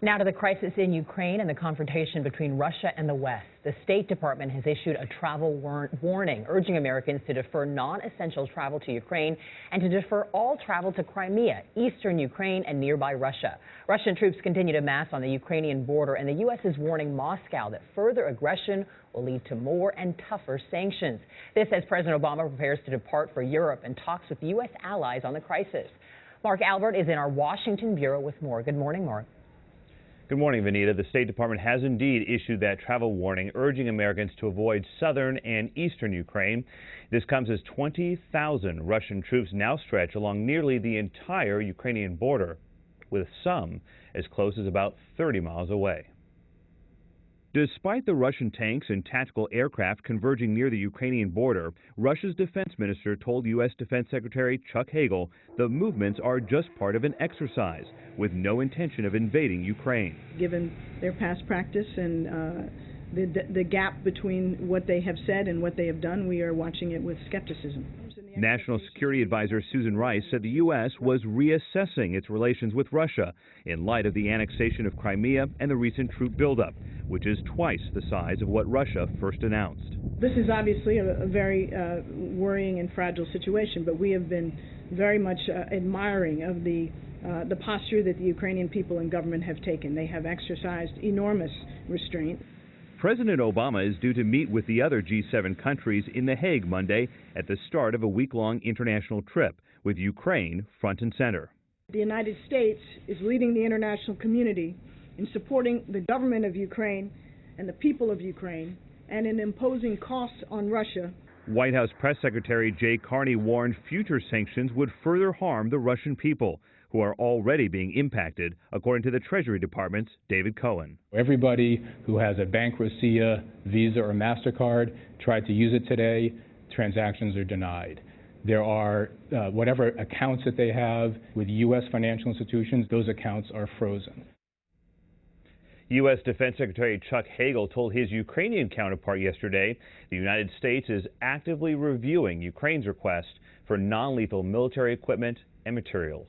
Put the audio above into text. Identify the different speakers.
Speaker 1: Now to the crisis in Ukraine and the confrontation between Russia and the West. The State Department has issued a travel warning, urging Americans to defer non-essential travel to Ukraine and to defer all travel to Crimea, eastern Ukraine, and nearby Russia. Russian troops continue to mass on the Ukrainian border, and the U.S. is warning Moscow that further aggression will lead to more and tougher sanctions. This as President Obama prepares to depart for Europe and talks with U.S. allies on the crisis. Mark Albert is in our Washington bureau with more. Good morning, Mark.
Speaker 2: Good morning, Vanita. The State Department has indeed issued that travel warning, urging Americans to avoid southern and eastern Ukraine. This comes as 20,000 Russian troops now stretch along nearly the entire Ukrainian border, with some as close as about 30 miles away. Despite the Russian tanks and tactical aircraft converging near the Ukrainian border, Russia's defense minister told U.S. Defense Secretary Chuck Hagel the movements are just part of an exercise with no intention of invading Ukraine.
Speaker 3: Given their past practice and the gap between what they have said and what they have done, we are watching it with skepticism.
Speaker 2: National Security Advisor Susan Rice said the U.S. was reassessing its relations with Russia in light of the annexation of Crimea and the recent troop buildup, which is twice the size of what Russia first announced.
Speaker 3: This is obviously a very worrying and fragile situation, but we have been very much admiring of the posture that the Ukrainian people and government have taken. They have exercised enormous restraint.
Speaker 2: President Obama is due to meet with the other G7 countries in The Hague Monday at the start of a week-long international trip, with Ukraine front and center.
Speaker 3: The United States is leading the international community in supporting the government of Ukraine and the people of Ukraine, and in imposing costs on Russia.
Speaker 2: White House Press Secretary Jay Carney warned future sanctions would further harm the Russian people, who are already being impacted, according to the Treasury Department's David Cohen.
Speaker 4: Everybody who has a bank Rosia, Visa, or MasterCard tried to use it today, transactions are denied. There are whatever accounts that they have with U.S. financial institutions, those accounts are frozen.
Speaker 2: U.S. Defense Secretary Chuck Hagel told his Ukrainian counterpart yesterday the United States is actively reviewing Ukraine's request for non-lethal military equipment and materials.